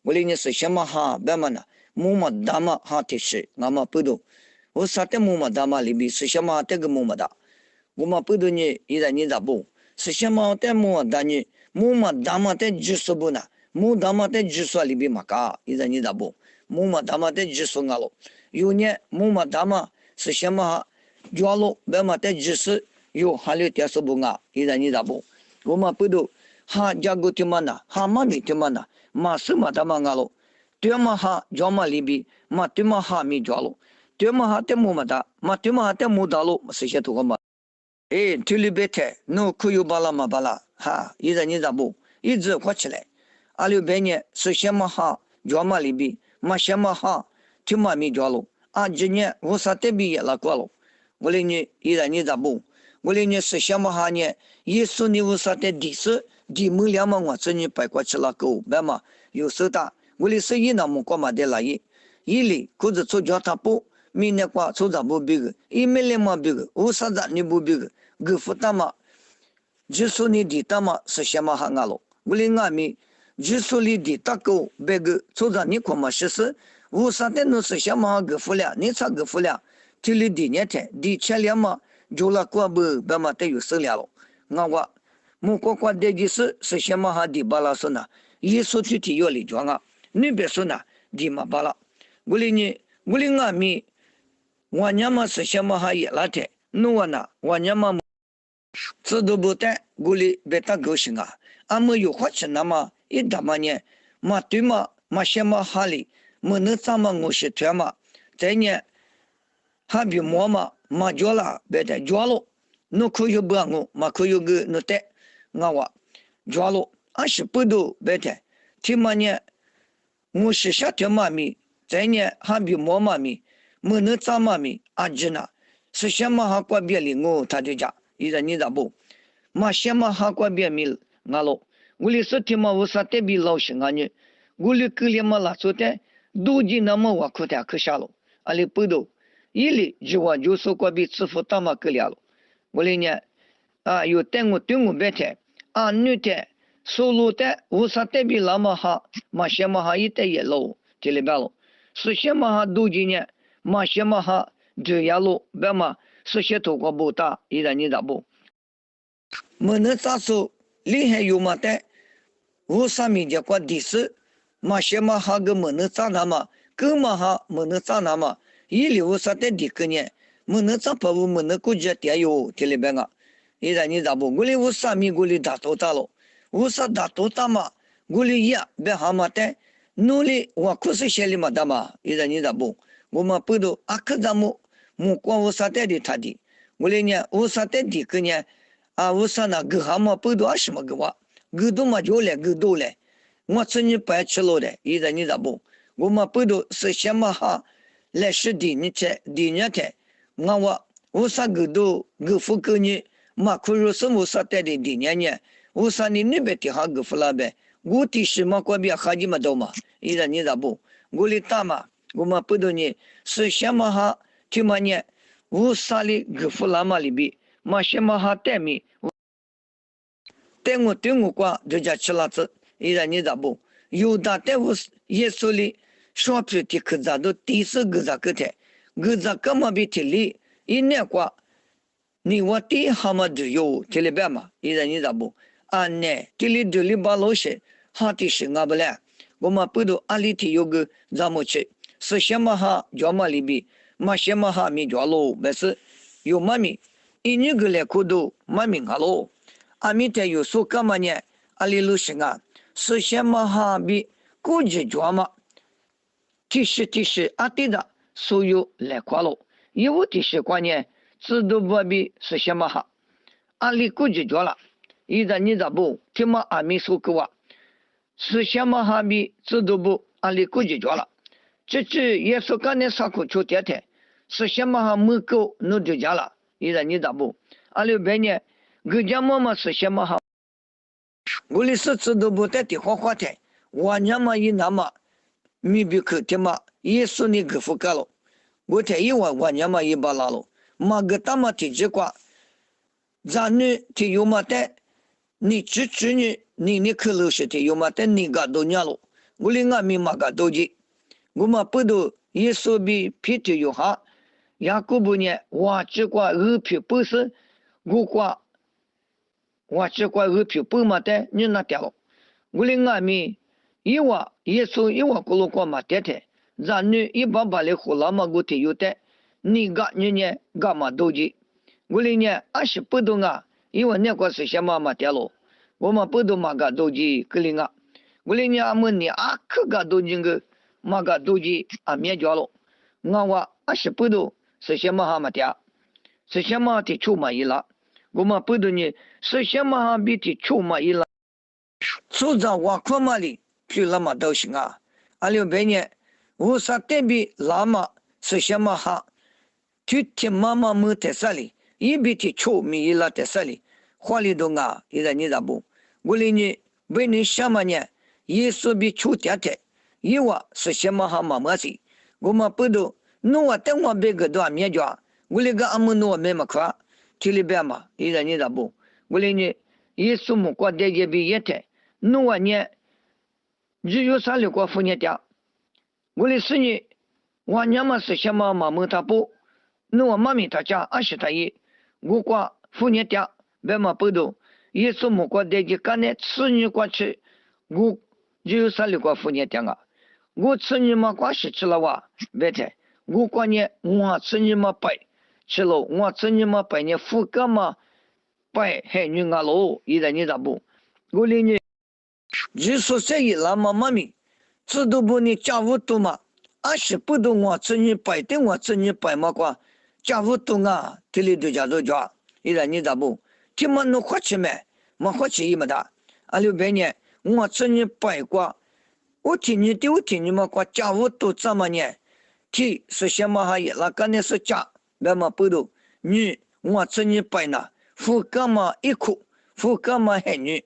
我哩你是什么哈别么呢？木么大嘛哈提示，俺们不懂。我啥的木么大嘛里边是什么这个木么大？我们不懂你一在你咋不？是什么的木么大呢？木么大嘛的技术不呢？木大嘛的技术里边嘛嘎，一在你咋不？木么大嘛的技术俺喽。有呢木么大嘛是什么？脚喽别嘛的技术有还有点数不啊？一在你咋不？我们不懂。哈加古提嘛呢？哈嘛米提嘛呢？嘛是嘛大嘛俺喽。对嘛哈脚嘛里边嘛对嘛哈米脚喽。对嘛哈的木么大，嘛对嘛哈的木大喽，是些图个嘛？哎，这里边太侬可有巴拉嘛巴拉哈？一在你咋不？一直活起来。阿六百年是什么哈？脚嘛里边嘛什么哈？对嘛米脚喽？啊，今年我啥得毕业了过喽？我哩你一在你咋不？我哩你是什么哈呢？耶稣你我啥得第四第木两嘛我这你白过去了够白嘛？有时大我哩是一那么过嘛的来一里或者做脚他不？明年qua做咋不比个？一没两嘛比个，我啥子你不比个？个负担嘛，就说你的担嘛是什么哈阿喽？我哩俺们就说你的大狗别个做咋你看嘛是是，我啥的侬是什么个负量？你啥个负量？这里的年天的前两嘛，就了过不别嘛得有事了喽。俺话木瓜瓜的就是什么哈的巴拉说呢？耶稣具体要里装啊，你别说呢，的嘛巴拉，我哩你我哩俺们。我娘嘛是什么哈也拉的，侬呢？我娘嘛这都不带，我哩别打高兴啊！俺们有花钱那么一大嘛呢？嘛对嘛嘛什么哈哩？没能咱们我是对嘛？在呢，还比我嘛叫了别的叫了，侬可以不我，嘛可以个侬带，我话叫了，俺是不都别的，听嘛呢？我是下条嘛咪，在呢还比我嘛咪。没能咱妈咪阿吉呢，是什么哈过别里我他就讲，伊在你咋不？嘛什么哈过别米俺喽？我哩是听嘛我啥代表老师俺呢？我哩个里嘛拉做的，都记那么我可得可下喽，阿里不都，伊里就我就说过比支付大嘛个了喽，我哩呢啊有带我对我白天啊女的收入的我啥代表那么哈嘛什么哈一代也喽，这里边喽，是什么哈都记呢？嘛什么哈这样路别嘛是些头个不大，依然你咋不？没能咋说厉害有嘛的，我上面讲过的是嘛什么哈个没能咋那么，个嘛哈没能咋那么，一流啥的的个呢？没能咋不没能估计点有这里边啊，依然你咋不？我哩我上面我哩打多大了，我啥打多大嘛？我哩也别哈嘛的，努力我可是写里嘛的嘛，依然你咋不？我们不都阿克咱们木光我啥带的他的，我来呢我啥带的个呢啊我啥那个蛤蟆不都什么个话，个都嘛就来个都来，我曾经白吃了的，现在你咋不？我们不都是什么哈来是的你才的呢才，我啥个都个副个呢，马可如什么啥带的的呢？我啥你那边的哈个副了呗，我的是嘛过边哈几么多嘛，现在你咋不？我的大嘛。我们不懂呢，是什么哈？听嘛呢？我啥里个弗拉嘛里边，嘛什么哈带米？带我对我过，就叫吃辣子。依然你咋不？有的带我耶稣里上皮的可咋都第四个咋个的？个咋个嘛比提里？一年过，你我第哈嘛就有这里边嘛？依然你咋不？啊呢，这里把老些哈的是俺不来，我们不懂阿里提有个咋么去？是什么哈叫嘛里边，嘛什么哈米叫喽，不是有嘛米，一年个来苦都嘛米哈喽，阿米在有说干嘛呢？阿里路行啊，是什么哈比估计叫嘛，提示阿对的所有来夸喽，有提示观念，知道不比是什么哈，阿里估计叫了，现在你咋不听嘛阿米说个话，是什么哈比知道不阿里估计叫了。这耶稣干的啥苦求天天，是什么哈没够弄就家了，依然你咋不？阿六百年，个家妈妈是什么哈？我哩是知道不得的花花的，我娘嘛一那么，米比克的嘛，耶稣你个福干了，我天一我娘嘛一把拉了，嘛个大嘛提这瓜，咱女提有嘛的，你支持你可能是提有嘛的你个都娘了。我哩俺咪嘛个都记，我嘛不都耶稣比皮特有哈，雅各布呢，我只管二皮不是，我只管二皮不嘛的，你那掉了，我哩俺咪一话耶稣一话咕噜过嘛的的，然女一把把哩胡拉嘛我提有的，你个你呢干嘛都记，我哩呢20不懂啊，因为那个是什么嘛掉了，我嘛不懂嘛个都记，个哩啊。我哩呢，我呢啊，可个都那个嘛个都是啊灭绝了。我20不都是什么哈嘛的，是什么的出嘛伊拉。我们不都呢是什么哈比的出嘛伊拉。出在我看嘛里，去那么都行啊。阿六百年，我啥代比那么是什么哈？去听妈妈没在这里，一比的出米伊拉在这里，话里头啊，伊在你咋不？我哩呢，为你什么呢？耶稣比出点的，因为是什么哈嘛么事，我们不都弄我等我别个都还灭绝，我那个阿姆弄我没么快，这里边嘛，你在你咋不？我那呢，耶稣么过的也比也的，弄我呢，只有啥了过福年的，我的是呢，我娘嘛是什么嘛么他不，弄我妈咪他家20他一，我过福年的，别嘛不都，耶稣么过的也干呢，吃你过去，我。就啥了个福年点啊？我吃你嘛瓜是吃了哇，别的我过年我吃你嘛白吃了，我吃你嘛白年福干嘛白还女啊喽？现在你咋不？我哩呢，就说这一那么妈咪，知道不？你家务多嘛？20不多我吃你白的，我吃你白嘛瓜，家务多啊，这里头家都家，现在你咋不？听嘛弄花钱没？没花钱也没得，啊600年。我吃你白瓜，我听你们瓜家务都怎么呢？听是什么行业？那个呢是家，那么不懂。女我吃你白呢，富干嘛一哭，富干嘛还女，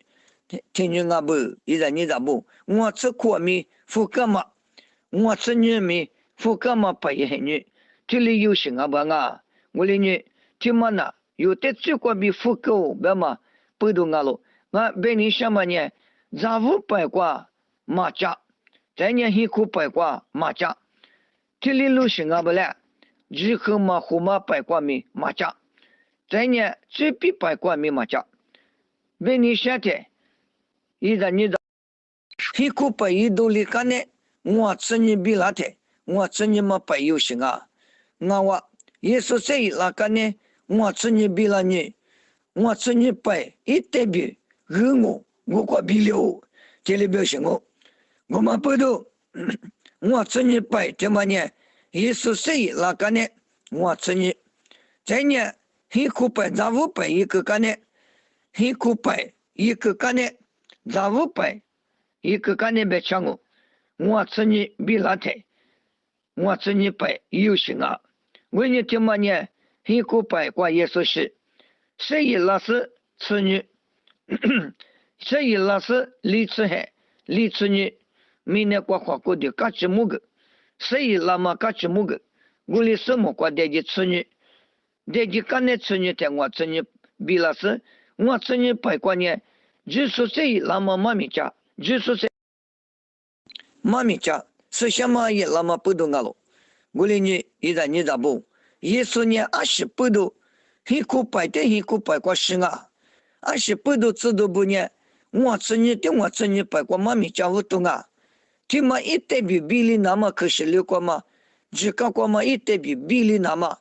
听你阿不？现在你咋不？我吃苦米，富干嘛？我吃玉米，富干嘛白还女？这里有什么不啊？我哩女听嘛呢？有的最过比富够，那么不懂啊喽？那被你什么呢？杂物白瓜马甲，再年黑苦白瓜马甲，这里路行啊不嘞？日后马虎马白瓜米马甲，再年这比白瓜米马甲，为你晓得，现在你的黑苦白一都离开呢，我吃你比那的，我吃你嘛白有行啊，我耶稣这那个呢，我吃你比那你，我吃你白一代表我过比了，这里表示我们不都，我吃你白怎么呢？耶稣谁那个呢？我吃你，再呢黑苦白杂物白一个个呢，黑苦白一个个呢，杂物白一个个呢别抢我吃你比那台，我吃你白有行啊，为你怎么呢？黑苦白过耶稣是，谁那是吃你？这一拉是李次海，李次女，明年过花过的嘎吱木个，谁一拉嘛嘎吱木个，我哩什么过的的次女，的的干的次女在我次女比拉是，我次女白过呢，就说这一拉嘛妈咪家，就说这妈咪家是什么一拉嘛不懂啊喽，我哩你现在你咋不？耶稣呢20不懂，很苦白的很苦白过是啊，20不懂知道不呢？我吃你白瓜妈咪家务多啊，听嘛一代表比例那么可是六个嘛，只搞过嘛一代表比例那么，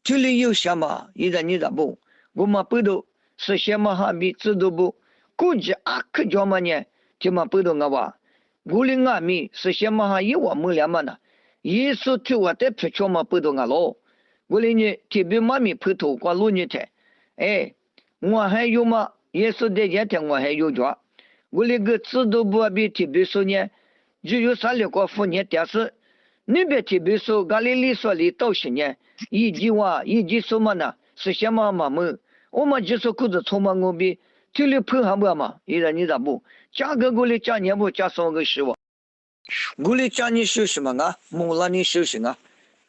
这里有什么？现在你咋不？我们不懂是什么哈比知道不？估计啊可叫么呢？听嘛不懂啊吧？我哩阿米是什么哈一万没两嘛呢？耶稣对我的皮球嘛不懂啊喽？我哩呢特别妈咪皮头过路你台，哎，我还有嘛？耶稣的家庭我还有着，我那个知道不比特别说呢，就有啥了个福年但是你别特别说，咖喱里说里到10年，一句话一句什么呢？是什么嘛么？我们就说裤子充满我比，这里碰上不嘛？现在你咋不？价格我里加年不加上个10万，我里加你收什么啊？没了你收什么？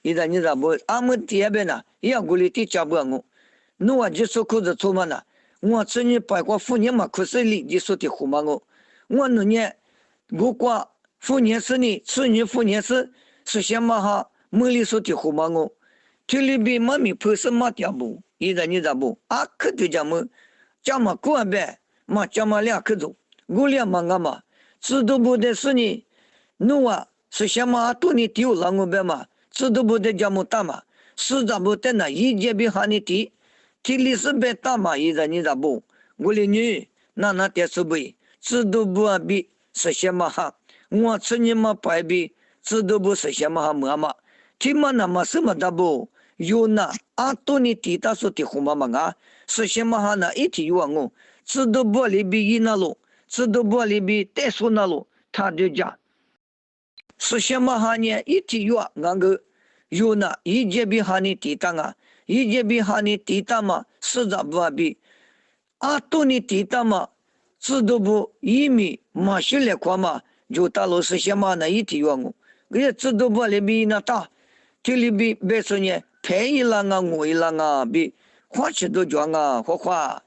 现在你咋不？俺们第二边呢，也我里的加不我，那我就说裤子充满了。我吃你白瓜妇人嘛，可是你说的胡嘛我那年我过复年时呢，次年复年时，是先嘛哈，莫里说的胡嘛我，这里边嘛咪破什么掉不？现在你咋不？啊，可就讲么，讲嘛过呗，嘛讲嘛俩可走，我俩嘛俺嘛，知道不的是呢，侬啊，是先嘛多你丢了我呗嘛，知道不的讲么大嘛，是咋不的呢？一节比哈你提，提历史别大嘛，现在你咋不？我的女，那点是不？知道不啊比是先嘛哈。我吃你们白比，知道不是什么么嘛？听嘛那么什么的不？有那啊多你地大说的红妈妈啊，是什么哈那一提有我，知道不里比一那路，知道不里比带说那路，他就讲是什么哈呢？一提有俺个有那一节比哈你地大啊，一节比哈你地大嘛，是咋不比？啊多你地大嘛，知道不一米马修来块嘛？就大陆是什么那一提我，也知道不里边那大，这里边别说呢，便宜了啊，贵了啊，比花钱都赚啊，花花。